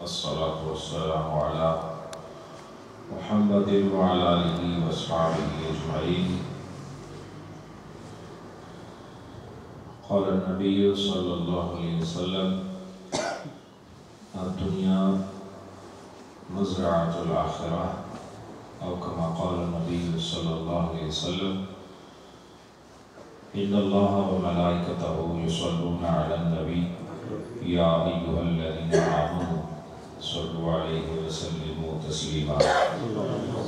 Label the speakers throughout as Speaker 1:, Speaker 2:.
Speaker 1: والصلاة والسلام على محمد وعلى آله وأصحابه أجمعين. قال النبي صلى الله عليه وسلم: الدنيا مزرعة الآخرة، أو كما قال النبي صلى الله عليه وسلم: إن الله وملائكته يصلون على النبي يا أيها الذين آمنوا صلوا عليه وسلموا تسليما.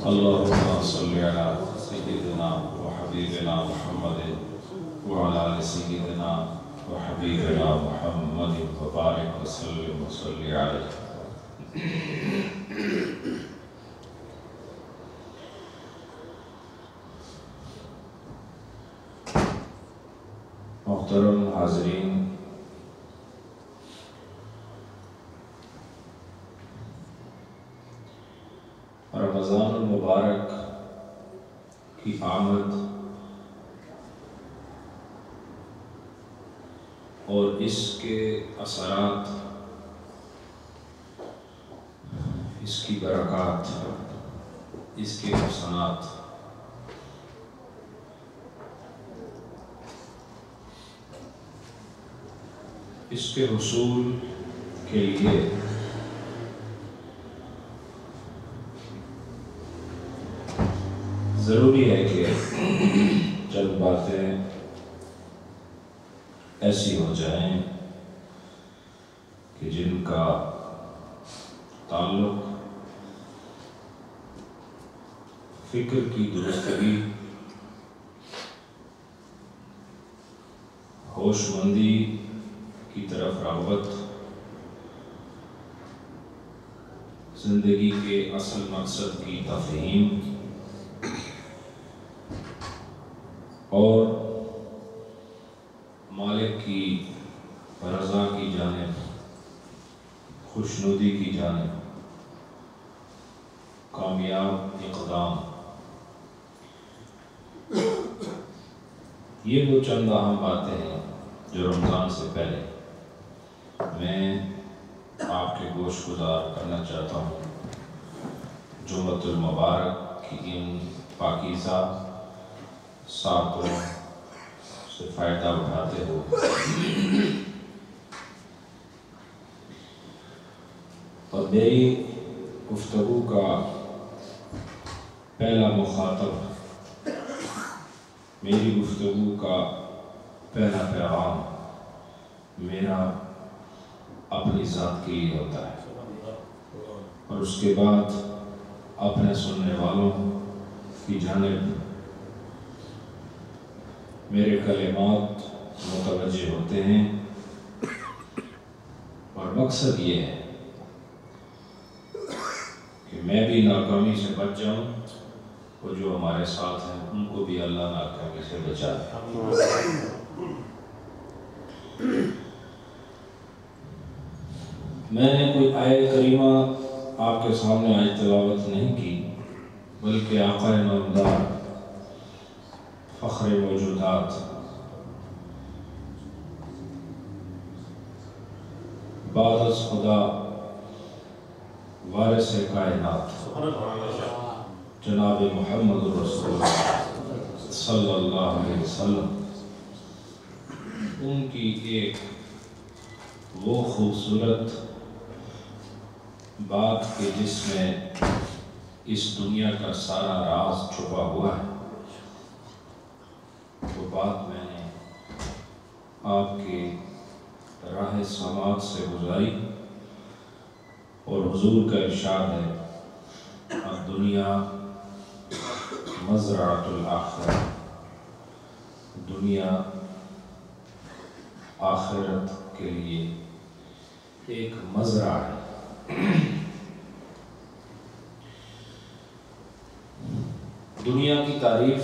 Speaker 1: اللهم صل على سيدنا وحبيبنا محمد وعلى آل سيدنا وحبيبنا محمد وبارك وسلم وصل عليه. محترم حاضرین، رمضان المبارک کی آمد اور اس کے اثرات، اس کی برکات، اس کے حسنات اس کے حصول کے لیے ضروری ہے کہ چند باتیں ایسی ہو جائیں کہ جن کا تعلق فکر کی درستگی، ہوش مندی کی طرف رغبت، زندگی کے اصل مقصد کی تفہیم اور مالک کی رضا کی جانب، خوشنودی کی جانب کامیاب اقدام، یہ وہ چند اہم باتیں ہیں جو رمضان سے پہلے میں آپ کے گوش گزار کرنا چاہتا ہوں. جمعۃ المبارک کی ان پاکیزہ ساعتوں سے فائدہ اٹھاتے ہو اور میری گفتگو کا پہلا مخاطب، میری گفتگو کا پہلا پیغام میرا اپنی ذات کے لیے ہوتا ہے، اور اس کے بعد اپنے سننے والوں کی جانب میرے کلمات متوجہ ہوتے ہیں، اور مقصد یہ ہے کہ میں بھی ناکامی سے بچ جاؤں اور جو ہمارے ساتھ ہیں ان کو بھی اللہ ناکامی سے بچائے. میں نے کوئی آیت کریمہ آپ کے سامنے آج تلاوت نہیں کی، بلکہ آقا نامدار فخر موجودات بعد از خدا وارث کائنات جناب محمد رسول اللہ صلی اللہ علیہ وسلم، ان کی ایک وہ خوبصورت بات کہ جس میں اس دنیا کا سارا راز چھپا ہوا ہے، وہ بات میں نے آپ کے راہ سماعت سے گزاری، اور حضور کا ارشاد ہے: الدنیا مزرعۃ الآخرہ، دنیا آخرت کے لیے ایک مزرعہ ہے. دنیا کی تعریف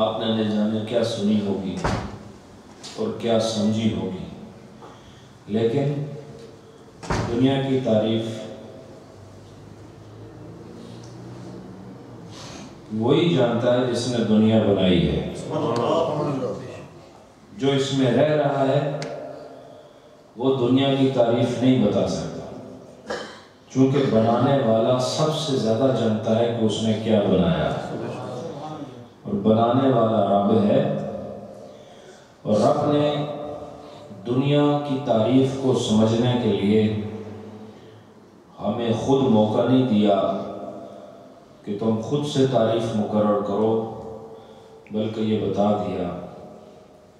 Speaker 1: آپ نے نہ جانے کیا سنی ہوگی اور کیا سمجھی ہوگی، لیکن دنیا کی تعریف وہی جانتا ہے جس نے دنیا بنائی ہے. جو اس میں رہ رہا ہے وہ دنیا کی تعریف نہیں بتا سکتا، چونکہ بنانے والا سب سے زیادہ جانتا ہے کہ اس نے کیا بنایا، اور بنانے والا رب ہے۔ اور رب نے دنیا کی تعریف کو سمجھنے کے لیے ہمیں خود موقع نہیں دیا کہ تم خود سے تعریف مقرر کرو، بلکہ یہ بتا دیا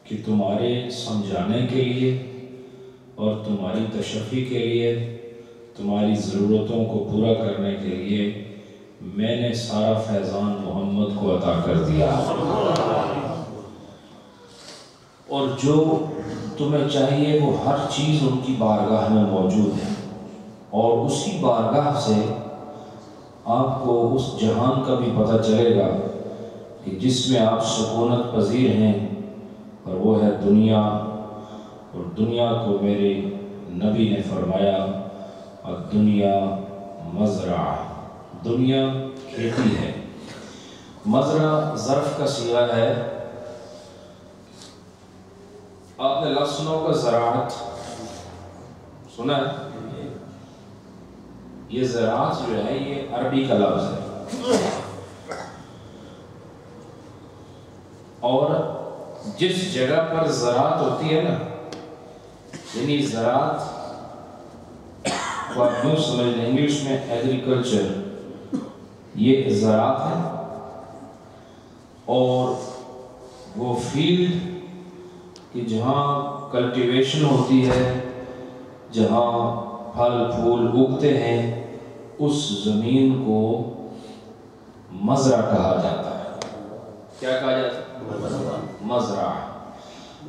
Speaker 1: کہ تمہارے سمجھانے کے لیے اور تمہاری تشفی کے لیے، تمہاری ضرورتوں کو پورا کرنے کے لیے میں نے سارا فیضان محمد کو عطا کر دیا، اور جو تمہیں چاہیے وہ ہر چیز ان کی بارگاہ میں موجود ہے، اور اسی بارگاہ سے آپ کو اس جہان کا بھی پتہ چلے گا کہ جس میں آپ سکونت پذیر ہیں، اور وہ ہے دنیا۔ اور دنیا کو میرے نبی نے فرمایا الدنیا مزرعہ، دنیا کھیتی ہے۔ مزرعہ ظرف کا صیغہ ہے۔ آپ نے لفظ سنا ہوگا زراعت، سنا ہے؟ یہ زراعت جو ہے یہ عربی کا لفظ ہے، اور جس جگہ پر زراعت ہوتی ہے نا، یعنی زراعت کو آپ یوں سمجھ لیں، انگلش میں ایگریکلچر، یہ زراعت ہے، اور وہ فیلڈ کہ جہاں کلٹیویشن ہوتی ہے، جہاں پھل پھول اگتے ہیں، اس زمین کو مزرعہ کہا جاتا ہے۔ کیا کہا جاتا ہے؟ مزرعہ۔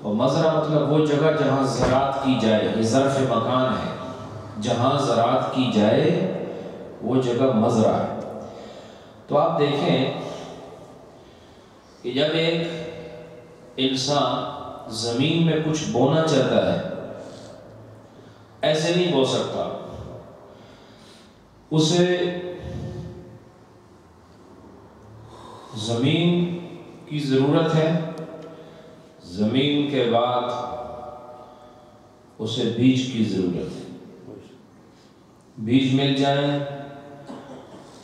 Speaker 1: اور مزرعہ مطلب وہ جگہ جہاں زراعت کی جائے، یہ ظرف مکان ہے، جہاں زراعت کی جائے وہ جگہ مزرعہ ہے۔ تو آپ دیکھیں کہ جب ایک انسان زمین میں کچھ بونا چاہتا ہے، ایسے نہیں بو سکتا، اسے زمین کی ضرورت ہے، زمین کے بعد اسے بیج کی ضرورت ہے، بیج مل جائے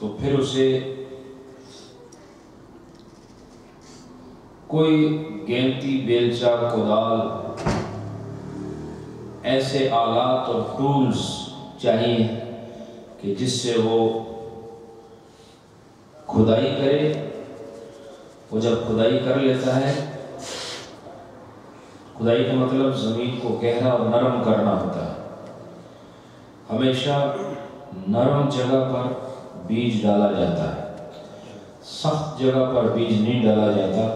Speaker 1: تو پھر اسے کوئی گینتی، بیلچا، کدال، ایسے آلات اور ٹولز چاہیے کہ جس سے وہ کھدائی کرے۔ وہ جب کھدائی کر لیتا ہے، کھدائی کا مطلب زمین کو گہرا اور نرم کرنا ہوتا ہے۔ ہمیشہ نرم جگہ پر بیج ڈالا جاتا ہے، سخت جگہ پر بیج نہیں ڈالا جاتا۔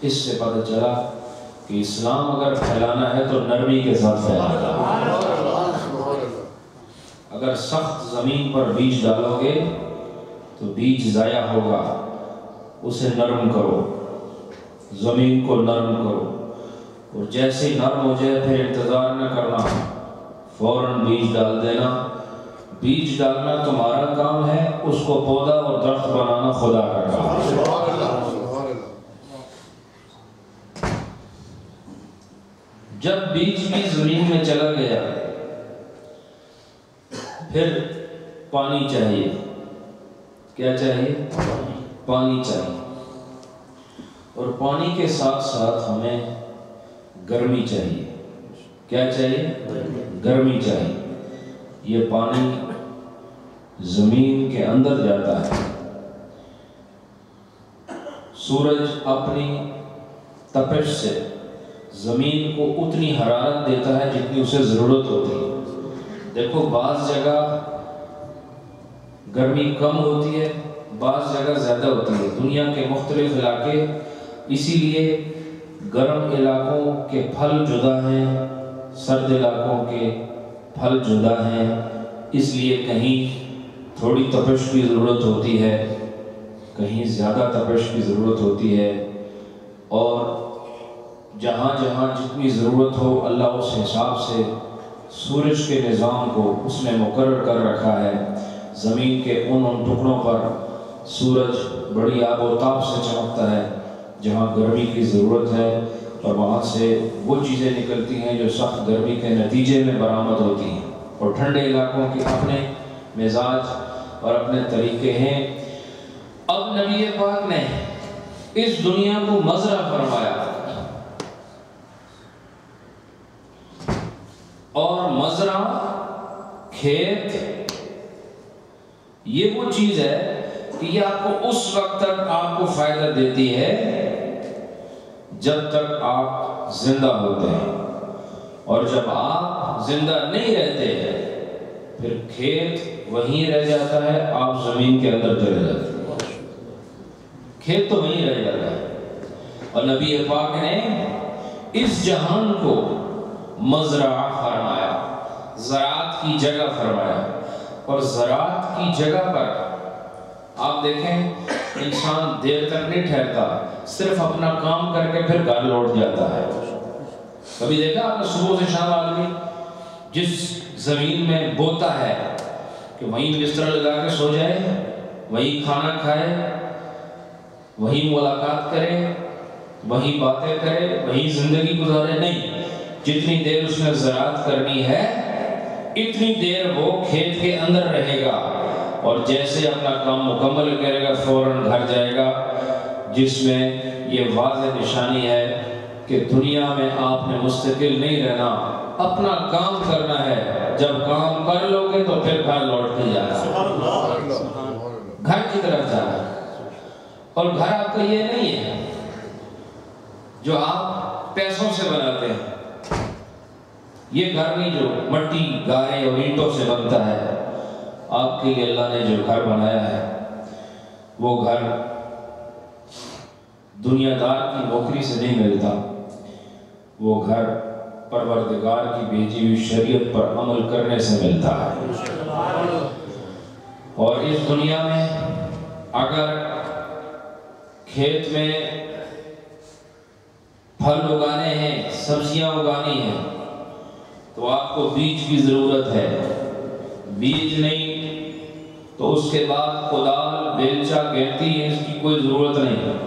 Speaker 1: اس سے پتہ چلا کہ اسلام اگر پھیلانا ہے تو نرمی کے ساتھ پھیلانا ہے۔ اگر سخت زمین پر بیج ڈالو گے تو بیج ضائع ہوگا، اسے نرم کرو، زمین کو نرم کرو، اور جیسے نرم ہو جائے پھر انتظار نہ کرنا، فوراً بیج ڈال دینا۔ بیج ڈالنا تمہارا کام ہے، اس کو پودا اور درخت بنانا خدا کا کام ہے۔ جب بیج بھی زمین میں چلا گیا، پھر پانی چاہیے۔ کیا چاہیے؟ پانی چاہیے، اور پانی کے ساتھ ساتھ ہمیں گرمی چاہیے۔ کیا چاہیے؟ گرمی چاہیے۔ یہ پانی زمین کے اندر جاتا ہے، سورج اپنی تپش سے زمین کو اتنی حرارت دیتا ہے جتنی اسے ضرورت ہوتی ہے۔ دیکھو بعض جگہ گرمی کم ہوتی ہے، بعض جگہ زیادہ ہوتی ہے، دنیا کے مختلف علاقے، اسی لیے گرم علاقوں کے پھل جدا ہیں، سرد علاقوں کے پھل جدا ہیں، اس لیے کہیں تھوڑی تپش کی ضرورت ہوتی ہے، کہیں زیادہ تپش کی ضرورت ہوتی ہے، اور جہاں جہاں جتنی ضرورت ہو اللہ اس حساب سے سورج کے نظام کو اس نے مقرر کر رکھا ہے۔ زمین کے ان ٹکڑوں پر سورج بڑی آب و تاب سے چمکتا ہے جہاں گرمی کی ضرورت ہے، اور وہاں سے وہ چیزیں نکلتی ہیں جو سخت گرمی کے نتیجے میں برآمد ہوتی ہیں، اور ٹھنڈے علاقوں کے اپنے مزاج اور اپنے طریقے ہیں۔ اب نبی پاک نے اس دنیا کو مزرعہ فرمایا، اور مزرعہ کھیت یہ وہ چیز ہے کہ یہ آپ کو اس وقت تک آپ کو فائدہ دیتی ہے جب تک آپ زندہ ہوتے ہیں، اور جب آپ زندہ نہیں رہتے پھر کھیت وہیں رہ جاتا ہے، آپ زمین کے اندر چلے جاتے ہیں، کھیت تو وہیں رہ جاتا ہے۔ اور نبی پاک نے اس جہان کو مزرعہ فرمایا، زراعت کی جگہ فرمایا، اور زراعت کی جگہ پر آپ دیکھیں انسان دیر تک نہیں ٹھہرتا، صرف اپنا کام کر کے پھر گھر لوٹ جاتا ہے۔ کبھی دیکھا آپ نے صبح سے شام آدمی جس زمین میں بوتا ہے کہ وہیں بستر لگا کے سو جائے، وہیں کھانا کھائے، وہیں ملاقات کرے، وہیں باتیں کرے، وہیں زندگی گزارے؟ نہیں، جتنی دیر اس نے زراعت کرنی ہے اتنی دیر وہ کھیت کے اندر رہے گا، اور جیسے اپنا کام مکمل کرے گا فوراً گھر جائے گا، جس میں یہ واضح نشانی ہے کہ دنیا میں آپ نے مستقل نہیں رہنا، اپنا کام کرنا ہے، جب کام کر لو گے تو پھر گھر لوٹ کے جانا ہے، گھر کی طرف جانا ہے۔ اور گھر آپ کا یہ نہیں ہے جو آپ پیسوں سے بناتے ہیں، یہ گھر نہیں جو مٹی گارے اور اینٹوں سے بنتا ہے۔ آپ کے لیے اللہ نے جو گھر بنایا ہے وہ گھر دنیا دار کی نوکری سے نہیں ملتا، وہ گھر پروردگار کی بھیجی ہوئی شریعت پر عمل کرنے سے ملتا ہے۔ اور اس دنیا میں اگر کھیت میں پھل اگانے ہیں، سبزیاں اگانی ہیں، تو آپ کو بیج کی ضرورت ہے، بیج نہیں تو اس کے بعد کدال بیلچا گہتی ہے، اس کی کوئی ضرورت نہیں۔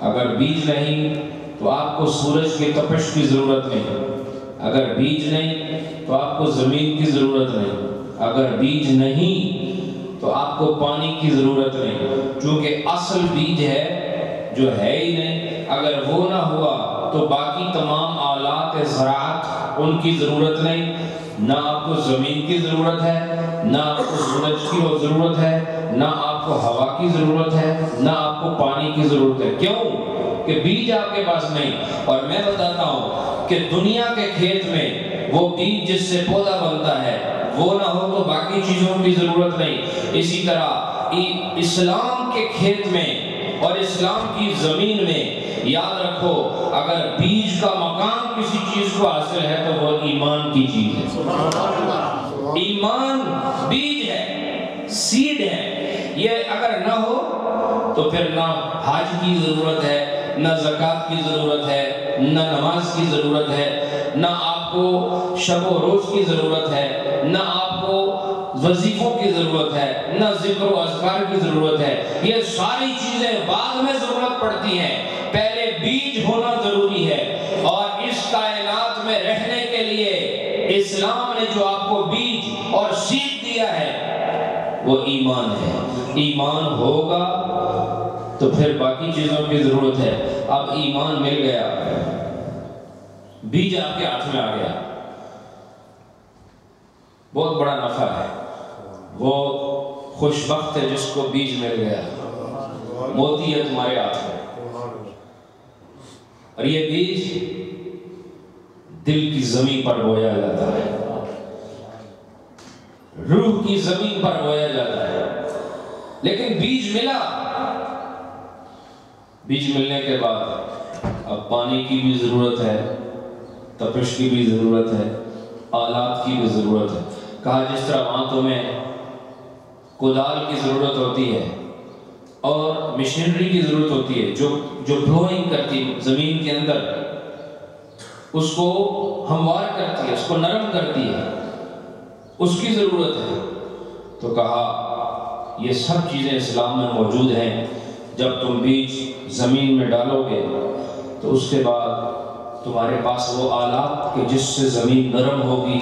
Speaker 1: اگر بیج نہیں تو آپ کو سورج کی تپش کی ضرورت نہیں، اگر بیج نہیں تو آپ کو زمین کی ضرورت نہیں، اگر بیج نہیں تو آپ کو پانی کی ضرورت نہیں، چونکہ اصل بیج ہے جو ہے ہی نہیں، اگر وہ نہ ہوا تو باقی تمام آلات زراعت ان کی ضرورت نہیں، نہ آپ کو زمین کی ضرورت ہے، نہ آپ کو سورج کی ضرورت ہے، نہ آپ کو ہوا کی ضرورت ہے، نہ آپ کو پانی کی ضرورت ہے۔ کیوں؟ کہ بیج آپ کے پاس نہیں۔ اور میں بتاتا ہوں کہ دنیا کے کھیت میں وہ بیج جس سے پودا بنتا ہے وہ نہ ہو تو باقی چیزوں کی ضرورت نہیں۔ اسی طرح اسلام کے کھیت میں اور اسلام کی زمین میں یاد رکھو، اگر بیج کا مقام کسی چیز کو حاصل ہے تو وہ ایمان کی چیز ہے۔ ایمان بیج ہے، سیڈ ہے، یہ اگر نہ ہو تو پھر نہ حج کی ضرورت ہے، نہ زکوٰۃ کی ضرورت ہے، نہ نماز کی ضرورت ہے، نہ آپ کو شب و روز کی ضرورت ہے، نہ آپ کو وظیفوں کی ضرورت ہے، نہ ذکر و اذکار کی ضرورت ہے۔ یہ ساری چیزیں بعد میں ضرورت پڑتی ہیں، پہلے بیج ہونا ضروری ہے۔ اور اس کائنات میں رہنے کے لیے اسلام نے جو آپ کو بیج اور سیڈ دیا ہے وہ ایمان ہے۔ ایمان ہوگا تو پھر باقی چیزوں کی ضرورت ہے۔ اب ایمان مل گیا، بیج آپ کے ہاتھ میں آ گیا، بہت بڑا نفع ہے۔ وہ خوش بخت ہے جس کو بیج مل گیا، موتی ہے تمہارے ہاتھ میں۔ اور یہ بیج دل کی زمین پر بویا جاتا ہے، روح کی زمین پر بویا جاتا ہے۔ لیکن بیج ملا، بیج ملنے کے بعد اب پانی کی بھی ضرورت ہے، تپش کی بھی ضرورت ہے، آلات کی بھی ضرورت ہے۔ کہا جس طرح ہاتھوں میں کدال کی ضرورت ہوتی ہے اور مشینری کی ضرورت ہوتی ہے جو پلوئنگ کرتی ہے زمین کے اندر، اس کو ہموار کرتی ہے، اس کو نرم کرتی ہے، اس کی ضرورت ہے۔ تو کہا یہ سب چیزیں اسلام میں موجود ہیں۔ جب تم بیج زمین میں ڈالو گے تو اس کے بعد تمہارے پاس وہ آلات کہ جس سے زمین نرم ہوگی،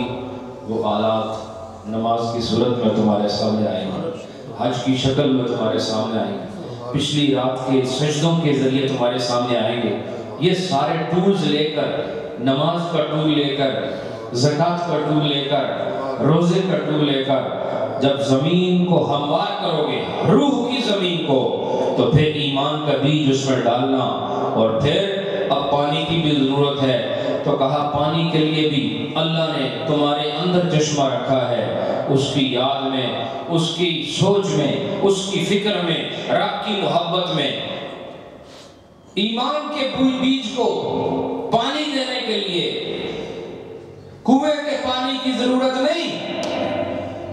Speaker 1: وہ آلات نماز کی صورت میں تمہارے سامنے آئیں گے، حج کی شکل میں تمہارے سامنے آئیں گے، پچھلی رات کے سجدوں کے ذریعے تمہارے سامنے آئیں گے۔ یہ سارے ٹولز لے کر، نماز کا ٹول لے کر، زکوٰۃ کا ٹول لے کر، روزے کا ٹول لے کر جب زمین کو ہموار کرو گے، روح کی زمین کو، تو پھر ایمان کا بیج اس میں ڈالنا۔ اور پھر اب پانی کی بھی ضرورت ہے، تو کہا پانی کے لیے بھی اللہ نے تمہارے اندر چشمہ رکھا ہے، اس کی یاد میں، اس کی سوچ میں، اس کی فکر میں، رب کی محبت میں۔ ایمان کے بیج کو پانی دینے کے لیے کنویں کے پانی کی ضرورت نہیں،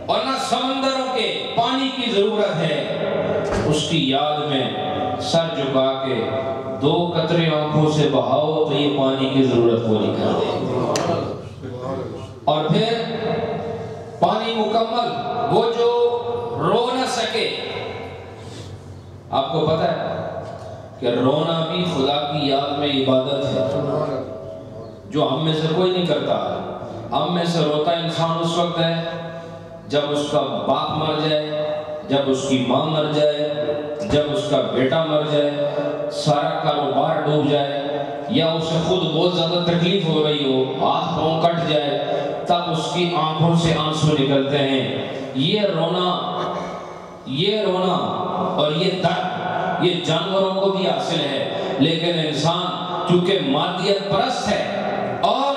Speaker 1: اور نہ سمندروں کے پانی کی ضرورت ہے، اس کی یاد میں سر جھکا کے 2 قطرے آنکھوں سے بہاؤ تو یہ پانی کی ضرورت پوری کر دے۔ اور پھر پانی مکمل، وہ جو رو نہ سکے۔ آپ کو پتہ ہے کہ رونا بھی خدا کی یاد میں عبادت ہے، جو ہم میں سے کوئی نہیں کرتا۔ ہم میں سے روتا انسان اس وقت ہے جب اس کا باپ مر جائے، جب اس کی ماں مر جائے، جب اس کا بیٹا مر جائے، سارا کاروبار ڈوب جائے، یا اسے خود بہت زیادہ تکلیف ہو رہی ہو، ہاتھ پاؤں کٹ جائے، تب اس کی آنکھوں سے آنسو نکلتے ہیں۔ یہ رونا اور یہ درد یہ جانوروں کو بھی حاصل ہے، لیکن انسان چونکہ مادیت پرست ہے اور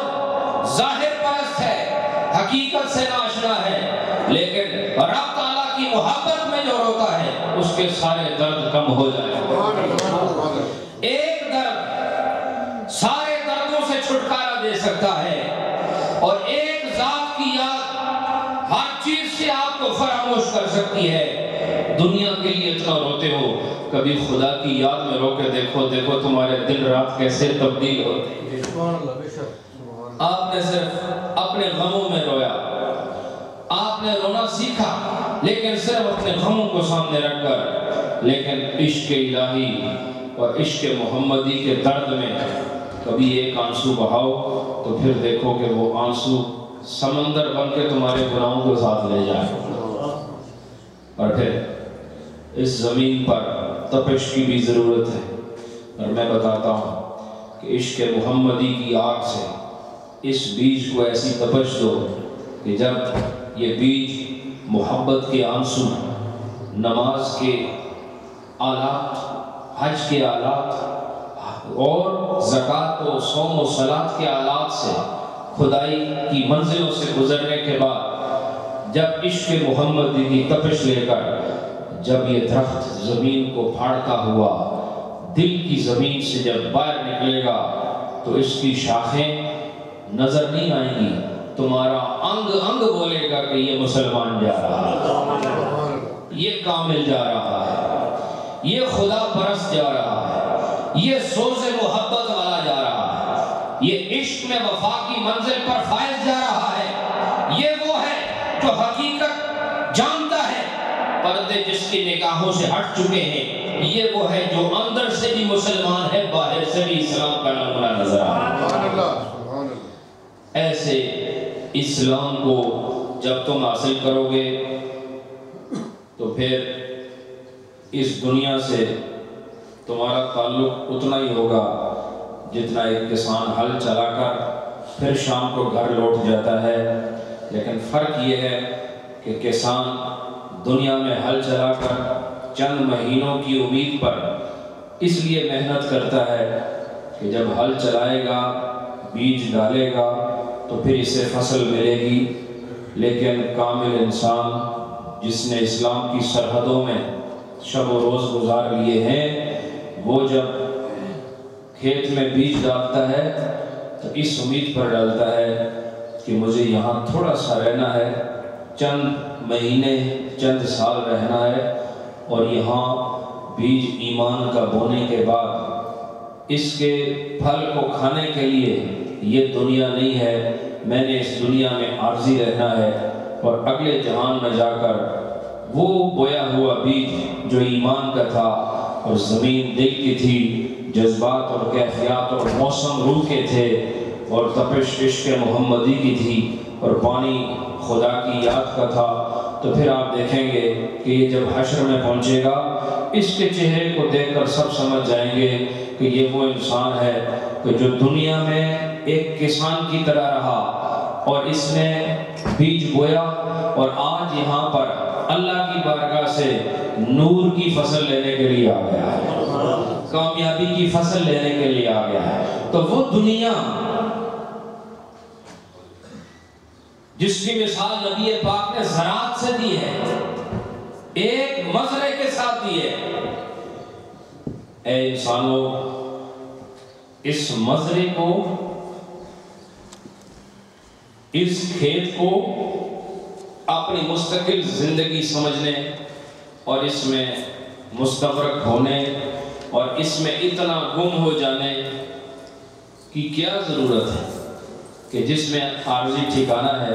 Speaker 1: ظاہر پرست ہے، حقیقت سے ناشنا ہے، لیکن رب تعالیٰ کی محبت میں جو روتا ہے اس کے سارے درد کم ہو جائے۔ ایک درد سارے دردوں سے چھٹکارا دے سکتا ہے، اور ایک ذات کی یاد ہر چیز سے آپ کو فراموش کر سکتی ہے۔ دنیا کے لیے اتنا روتے ہو، کبھی خدا کی یاد میں رو کے دیکھو تمہارے دن رات کیسے تبدیل ہوتے ہیں۔ آپ نے صرف اپنے غموں میں رویا، آپ نے رونا سیکھا لیکن صرف اپنے غموں کو سامنے رکھ کر، لیکن عشق الہی اور عشق محمدی کے درد میں کبھی ایک آنسو بہاؤ تو پھر دیکھو کہ وہ آنسو سمندر بن کے تمہارے گناہوں کو ساتھ لے جائے۔ اور پھر اس زمین پر تپش کی بھی ضرورت ہے، اور میں بتاتا ہوں کہ عشق محمدی کی آگ سے اس بیج کو ایسی تپش دو کہ جب یہ بیج محبت کے آنسو، نماز کے آلات، حج کے آلات اور زکوٰۃ و صوم و صلاۃ کے آلات سے خدائی کی منزلوں سے گزرنے کے بعد جب عشق محمدی کی تپش لے کر جب یہ درخت زمین کو پھاڑتا ہوا دل کی زمین سے جب باہر نکلے گا تو اس کی شاخیں نظر نہیں آئیں گی، تمہارا انگ انگ بولے گا کہ یہ مسلمان جا رہا ہے، یہ کامل جا رہا ہے، یہ خدا پرست جا رہا ہے، یہ سوز محبت والا جا رہا ہے، یہ عشق میں وفا کی منزل پر فائز جا رہا ہے، یہ وہ ہے جو حقیقت جانتا ہے، پردے جس کی نگاہوں سے ہٹ چکے ہیں، یہ وہ ہے جو اندر سے بھی مسلمان ہے، باہر سے بھی اسلام کا نمونہ نظر آ رہا ہے۔ ایسے اسلام کو جب تم حاصل کرو گے تو پھر اس دنیا سے تمہارا تعلق اتنا ہی ہوگا جتنا ایک کسان ہل چلا کر پھر شام کو گھر لوٹ جاتا ہے، لیکن فرق یہ ہے کہ کسان دنیا میں ہل چلا کر چند مہینوں کی امید پر اس لیے محنت کرتا ہے کہ جب ہل چلائے گا، بیج ڈالے گا تو پھر اسے فصل ملے گی، لیکن کامل انسان جس نے اسلام کی سرحدوں میں شب و روز گزار لیے ہیں، وہ جب کھیت میں بیج ڈالتا ہے تو اس امید پر ڈالتا ہے کہ مجھے یہاں تھوڑا سا رہنا ہے، چند مہینے چند سال رہنا ہے، اور یہاں بیج ایمان کا بونے کے بعد اس کے پھل کو کھانے کے لیے یہ دنیا نہیں ہے، میں نے اس دنیا میں عارضی رہنا ہے، اور اگلے جہان میں جا کر وہ بویا ہوا بیج جو ایمان کا تھا اور زمین دل کی تھی، جذبات اور کیفیات اور موسم روح کے تھے اور تپش عشق محمدی کی تھی اور پانی خدا کی یاد کا تھا، تو پھر آپ دیکھیں گے کہ یہ جب حشر میں پہنچے گا اس کے چہرے کو دیکھ کر سب سمجھ جائیں گے کہ یہ وہ انسان ہے کہ جو دنیا میں ایک کسان کی طرح رہا اور اس نے بیج بویا اور آج یہاں پر اللہ کی بارگاہ سے نور کی فصل لینے کے لیے آ گیا ہے، کامیابی کی فصل لینے کے لیے آ گیا ہے۔ تو وہ دنیا جس کی مثال نبی پاک نے زراعت سے دی ہے، ایک مزرعے کے ساتھ دی ہے، اے انسانوں اس مزرعے کو، اس کھیت کو اپنی مستقل زندگی سمجھنے اور اس میں مستغرق ہونے اور اس میں اتنا گم ہو جانے کی کیا ضرورت ہے کہ جس میں عارضی ٹھکانہ ہے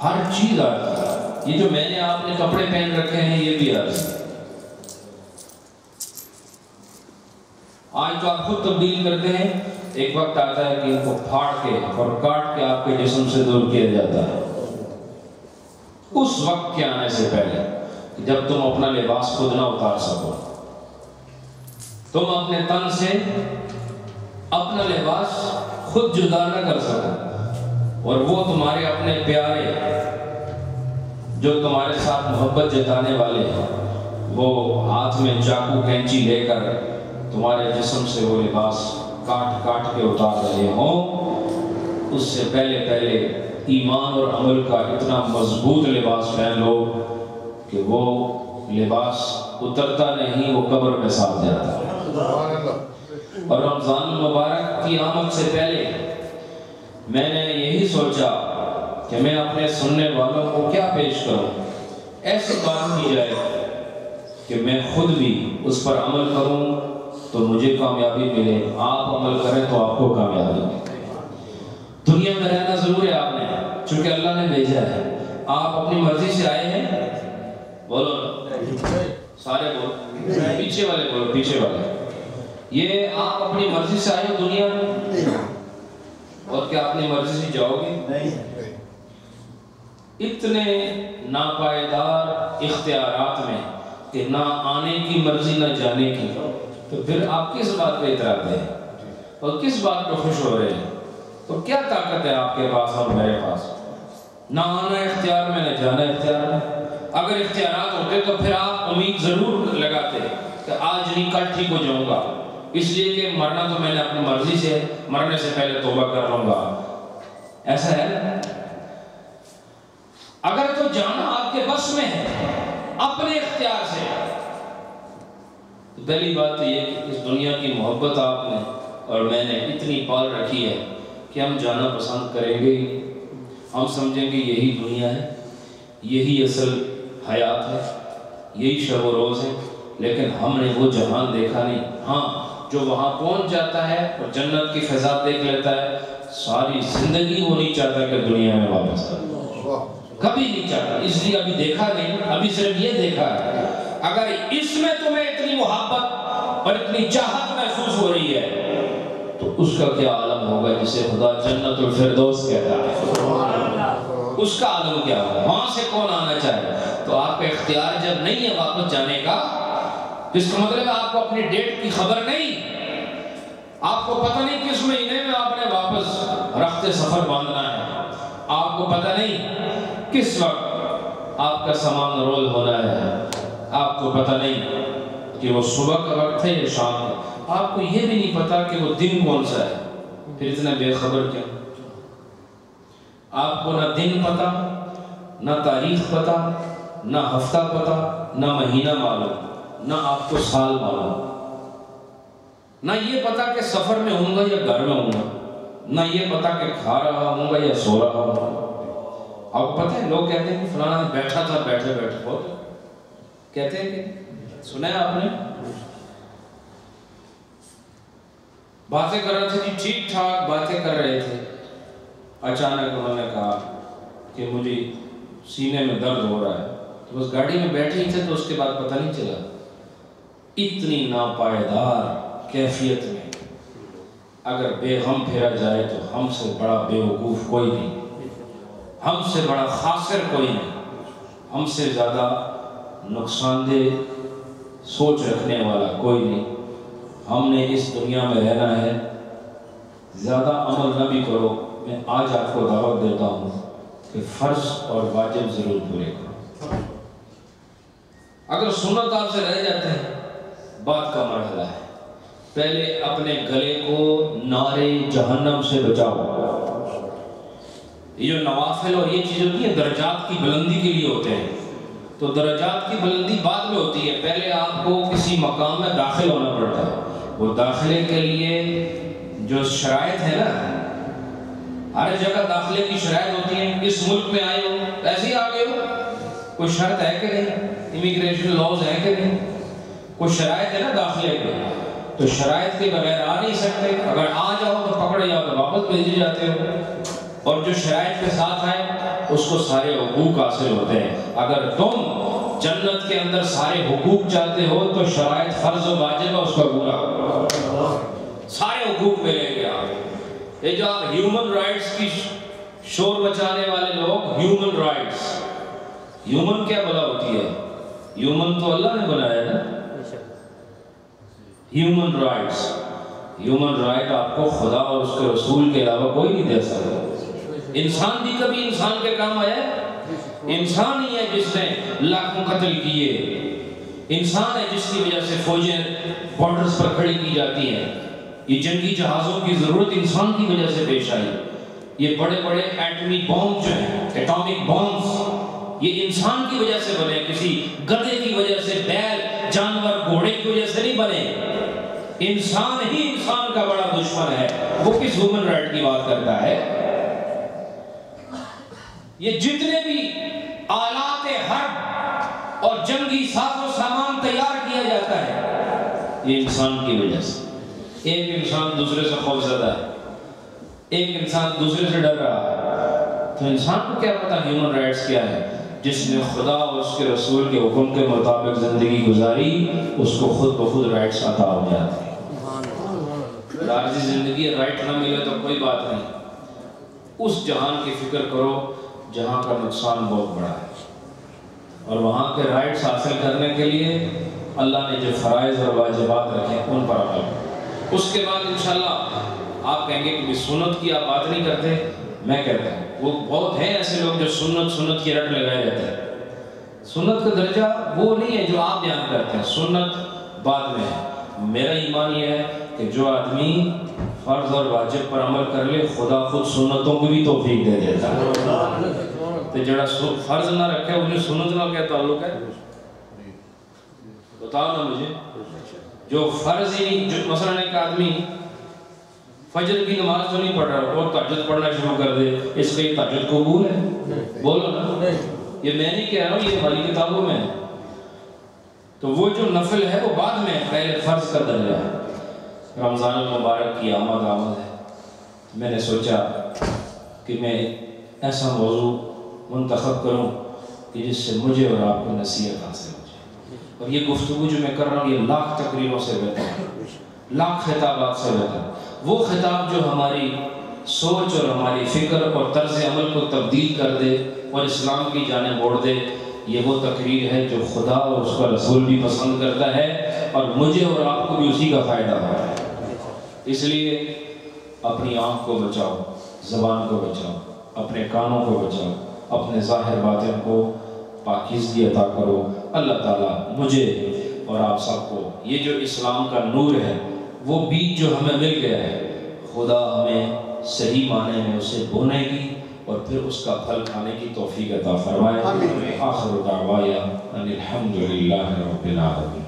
Speaker 1: ہر چیز عارضی ہے۔ یہ جو میں نے آپ نے کپڑے پہن رکھے ہیں یہ بھی عارضی ہے۔ آج تو آپ خود تبدیل کرتے ہیں، ایک وقت آتا ہے کہ ان کو پھاڑ کے اور کاٹ کے آپ کے جسم سے دور کیا جاتا ہے۔ اس وقت کے آنے سے پہلے جب تم اپنا لباس خود نہ اتار سکو، تم اپنے تن سے اپنا لباس خود جدا نہ کر سکو، اور وہ تمہارے اپنے پیارے جو تمہارے ساتھ محبت جتانے والے ہیں وہ ہاتھ میں چاقو کینچی لے کر تمہارے جسم سے وہ لباس کاٹ کاٹ کے اتار رہے ہوں، اس سے پہلے ایمان اور عمل کا اتنا مضبوط لباس پہن لو کہ وہ لباس اترتا نہیں، وہ قبر میں ساتھ جاتا ہے۔ اور رمضان المبارک کی آمد سے پہلے میں نے یہی سوچا کہ میں اپنے سننے والوں کو کیا پیش کروں، ایسی بات کی جائے کہ میں خود بھی اس پر عمل کروں تو مجھے کامیابی ملے، آپ عمل کریں تو آپ کو کامیابی ملے۔ دنیا میں رہنا ضرور ہے آپ نے، چونکہ اللہ نے بھیجا ہے۔ آپ اپنی مرضی سے آئے ہیں، بولو سارے بولو، پیچھے والے بولو، پیچھے والے، یہ آپ اپنی مرضی سے آئے ہو دنیا میں، اور کیا اپنی مرضی سے جاؤ گے؟ اتنے ناپائیدار اختیارات میں کہ نہ آنے کی مرضی نہ جانے کی، تو پھر آپ کس بات پہ اعتراض ہیں اور کس بات پہ خوش ہو رہے ہیں؟ تو کیا طاقت ہے آپ کے پاس اور میرے پاس؟ نہ آنا اختیار میں، نہ جانا اختیار میں۔ اگر اختیارات ہوتے تو پھر آپ امید ضرور لگاتے کہ آج نہیں کل ٹھیک ہو جاؤں گا، اس لیے کہ مرنا تو میں نے اپنی مرضی سے، مرنے سے پہلے توبہ کر لوں گا۔ ایسا ہے؟ اگر تو جانا آپ کے بس میں ہے اپنے اختیار سے، پہلی بات تو یہ کہ اس دنیا کی محبت آپ نے اور میں نے اتنی پال رکھی ہے کہ ہم جانا پسند کریں گے، ہم سمجھیں گے یہی دنیا ہے، یہی اصل حیات ہے، یہی شب و روز ہے، لیکن ہم نے وہ جہان دیکھا نہیں۔ ہاں جو وہاں پہنچ جاتا ہے اور جنت کی فضا دیکھ لیتا ہے، ساری زندگی وہ نہیں چاہتا کہ دنیا میں واپس آئے، کبھی نہیں چاہتا، اس لیے ابھی دیکھا نہیں، ابھی صرف یہ دیکھا ہے۔ اگر اس میں تمہیں اتنی محبت اور اتنی چاہت محسوس ہو رہی ہے تو اس کا کیا عالم ہوگا جسے خدا جنت الفردوس کہتا ہے، اس کا عالم کیا ہوگا، وہاں سے کون آنا چاہے؟ تو آپ کا اختیار جب نہیں ہے واپس جانے کا، اس کا مطلب ہے آپ کو اپنی ڈیٹ کی خبر نہیں، آپ کو پتہ نہیں کس مہینے میں آپ نے واپس رخت سفر باندھنا ہے، آپ کو پتہ نہیں کس وقت آپ کا سامان رول ہونا ہے، آپ کو پتہ نہیں کہ وہ صبح کا وقت ہے یا شام کا، آپ کو یہ بھی نہیں پتا کہ وہ دن کون سا ہے، پھر اتنا بے خبر کیا؟ آپ کو نہ دن پتا، نہ تاریخ پتا، نہ ہفتہ پتا، نہ مہینہ معلوم، نہ آپ کو سال معلوم، نہ یہ پتا کہ سفر میں ہوں گا یا گھر میں ہوں گا، نہ یہ پتا کہ کھا رہا ہوں گا یا سو رہا ہوں گا۔ آپ کو پتہ ہے لوگ کہتے ہیں کہ فلانا بیٹھا تھا بیٹھے بیٹھے، بہت کہتے ہیں کہ سنا ہے آپ نے، باتیں کر رہے تھے جی، ٹھیک ٹھاک باتیں کر رہے تھے، اچانک انہوں نے کہا کہ مجھے سینے میں درد ہو رہا ہے، تو بس گاڑی میں بیٹھے ہی تھے تو اس کے بعد پتہ نہیں چلا۔ اتنی ناپائیدار کیفیت میں اگر بے غم پھیرا جائے تو ہم سے بڑا بے وقوف کوئی نہیں، ہم سے بڑا خاسر کوئی نہیں، ہم سے زیادہ نقصان دہ سوچ رکھنے والا کوئی نہیں۔ ہم نے اس دنیا میں رہنا ہے، زیادہ عمل نہ بھی کرو، میں آج آپ کو دعوت دیتا ہوں کہ فرض اور واجب ضرور پورے کرو۔ اگر سنت آپ سے رہ جاتے ہیں، بات کا مرحلہ ہے، پہلے اپنے گلے کو نارے جہنم سے بچاؤ۔ یہ جو نوافل اور یہ چیز ہوتی ہے درجات کی بلندی کے لیے ہوتے ہیں، تو درجات کی بلندی بعد میں ہوتی ہے، پہلے آپ کو کسی مقام میں داخل ہونا پڑتا ہے۔ وہ داخلے کے لیے جو شرائط ہے نا، ہر جگہ داخلے کی شرائط ہوتی ہیں۔ اس ملک میں آئے ہو ایسے ہی آگے ہو، کوئی شرط ہے کہ نہیں؟ امیگریشن لاؤز ہیں کہ نہیں؟ کوئی شرائط ہے نا داخلے کے، تو شرائط کے بغیر آ نہیں سکتے۔ اگر آ جاؤ تو پکڑ جاؤ تو واپس بھیجے جاتے ہو، اور جو شرائط کے ساتھ آئے اس کو سارے حقوق حاصل ہوتے ہیں۔ اگر تم جنت کے اندر سارے حقوق چاہتے ہو تو شرائط فرض و واجب ہے، اس کا پورا سارے حقوق ملیں گے آپ۔ یہ جو آپ ہیومن رائٹس کی شور بچانے والے لوگ، ہیومن رائٹس، ہیومن کیا بلا ہوتی ہے؟ ہیومن تو اللہ نے بنایا ہے نا، ہیومن رائٹس، ہیومن رائٹ آپ کو خدا اور اس کے رسول کے علاوہ کوئی نہیں دے سکتا۔ انسان بھی کبھی انسان کے کام آیا ہے؟ انسان ہی ہے جس نے لاکھوں قتل کیے، انسان ہے جس کی وجہ سے فوجیں بارڈرز پر کھڑی کی جاتی ہیں۔ یہ جنگی جہازوں کی ضرورت انسان کی وجہ سے پیش آئی۔ یہ بڑے بڑے ایٹمی بم جو ہیں، ایٹامک بمز، یہ انسان کی وجہ سے بنے، کسی گدھے کی وجہ سے، بیل، جانور، گھوڑے کی وجہ سے نہیں بنے۔ انسان ہی انسان کا بڑا دشمن ہے، وہ کس ہیومن رائٹ کی بات کرتا ہے؟ یہ جتنے بھی آلات حرب اور جنگی ساز و سامان تیار کیا جاتا ہے، یہ انسان کی وجہ سے۔ ایک انسان دوسرے سے خوف زدہ ہے، ایک انسان دوسرے سے ڈر رہا ہے، تو انسان کو کیا پتا ہیومن رائٹس کیا ہے؟ جس نے خدا اور اس کے رسول کے حکم کے مطابق زندگی گزاری، اس کو خود بخود رائٹس عطا ہو جاتے ہیں۔ عارضی زندگی رائٹ نہ ملے تو کوئی بات نہیں، اس جہان کی فکر کرو جہاں کا نقصان بہت بڑا ہے، اور وہاں کے رائٹس حاصل کرنے کے لیے اللہ نے جو فرائض اور واجبات رکھے ان پر عمل کرو۔ اس کے بعد انشاءاللہ آپ کہیں گے کہ سنت کی آپ بات نہیں کرتے، میں کہتا ہوں وہ بہت ہیں ایسے لوگ جو سنت کی رٹ لگائے رہتے ہیں۔ سنت کا درجہ وہ نہیں ہے جو آپ بیان کرتے ہیں، سنت بعد میں ہے۔ میرا ایمان یہ ہے کہ جو آدمی فرض اور واجب پر عمل کر لے، خدا خود سنتوں کو بھی توفیق دے دیتا ہے۔ تو جڑا فرض نہ رکھے انہیں سنت نہ کیا تعلق ہے؟ بتاؤ نا مجھے۔ جو فرض ہی نہیں، مثلا ایک آدمی فجر کی نماز تو نہیں پڑھ رہا اور تہجد پڑھنا شروع کر دے، اس کے تہجد قبول ہے؟ بولو نا، یہ میں نہیں کہہ رہا ہوں، یہ ہماری کتابوں میں ہے۔ تو وہ جو نفل ہے وہ بعد میں، پہلے فرض کا درجہ ہے۔ رمضان المبارک کی آمد ہے، میں نے سوچا کہ میں ایسا موضوع منتخب کروں کہ جس سے مجھے اور آپ کو نصیحت حاصل ہو جائے، اور یہ گفتگو جو میں کر رہا ہوں یہ لاکھ تقریروں سے بہتر ہے، لاکھ خطابات سے بہتر۔ وہ خطاب جو ہماری سوچ اور ہماری فکر اور طرز عمل کو تبدیل کر دے اور اسلام کی جانب موڑ دے، یہ وہ تقریر ہے جو خدا اور اس کا رسول بھی پسند کرتا ہے، اور مجھے اور آپ کو بھی اسی کا فائدہ ہو رہا ہے۔ اس لیے اپنی آنکھ کو بچاؤ، زبان کو بچاؤ، اپنے کانوں کو بچاؤ، اپنے ظاہر باطن کو پاکیزگی عطا کرو۔ اللہ تعالیٰ مجھے اور آپ سب کو یہ جو اسلام کا نور ہے، وہ بیج جو ہمیں مل گیا ہے، خدا ہمیں صحیح معنی میں اسے بونے کی اور پھر اس کا پھل کھانے کی توفیق عطا فرمائے۔ آخر دعوایا ان الحمدللہ رب العالمین۔